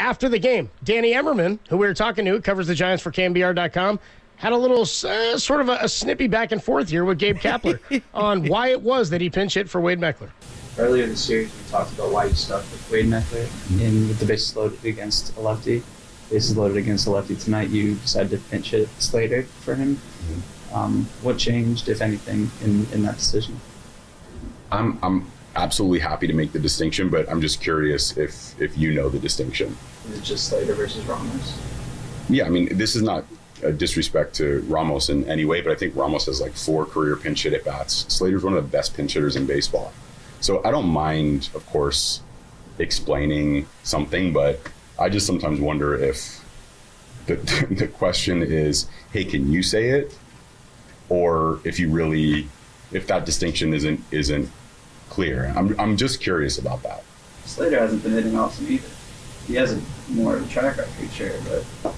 after the game, Danny Emerman, who we were talking to, covers the Giants for KNBR.com, had a little sort of a snippy back and forth here with Gabe Kapler on why it was that he pinch hit for Wade Meckler. Earlier this series, we talked about why you stuck with Wade Meckler with the bases loaded against a lefty. Bases loaded against a lefty tonight, you decided to pinch hit Slater for him. What changed, if anything, in that decision? I'm absolutely happy to make the distinction, but I'm just curious if you know the distinction. Is it just Slater versus Ramos? Yeah, I mean, this is not a disrespect to Ramos in any way, but I think Ramos has like 4 career pinch hit at-bats. Slater's one of the best pinch hitters in baseball. So I don't mind, of course, explaining something, but I just sometimes wonder if the question is, hey, can you say it? Or if that distinction isn't clear. I'm just curious about that. Slater hasn't been hitting awesome either. He has more of a track record, sure, but...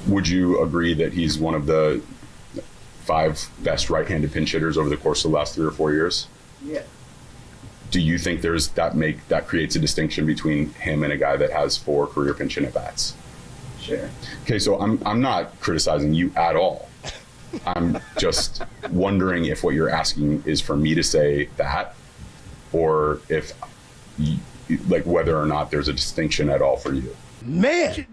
Would you agree that he's one of the 5 best right-handed pinch hitters over the course of the last 3 or 4 years? Yeah. Do you think there's that creates a distinction between him and a guy that has 4 career pinch hit at-bats? Sure. Okay, so I'm not criticizing you at all. I'm just wondering if what you're asking is for me to say that, or if, like, whether or not there's a distinction at all for you. Man,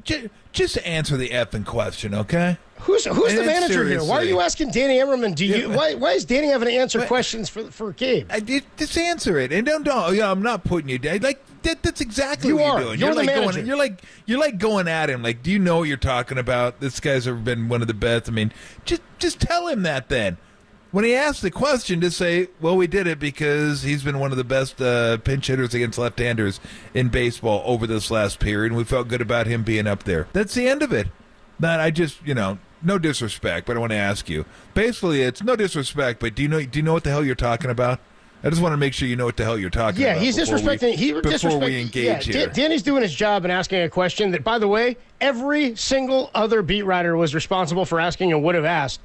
just answer the effing question, okay? Who's the manager seriously. here? Why are you asking Danny Emerman? Why is Danny having to answer questions for Gabe? Just answer it, and don't. Yeah, I'm not putting you down. Like that's exactly what you're doing. You're the like manager. You're like going at him. Like, do you know what you're talking about? This guy's ever been one of the best. I mean, just tell him that then. When he asks the question, just say, well, we did it because he's been one of the best pinch hitters against left-handers in baseball over this last period, and we felt good about him being up there. That's the end of it. Not, I just, no disrespect, but I want to ask you. Basically, it's no disrespect, but do you know what the hell you're talking about? I just want to make sure you know what the hell you're talking about. Yeah, he's disrespecting. Before we engage here. Danny's doing his job and asking a question that, by the way, every single other beat writer was responsible for asking and would have asked.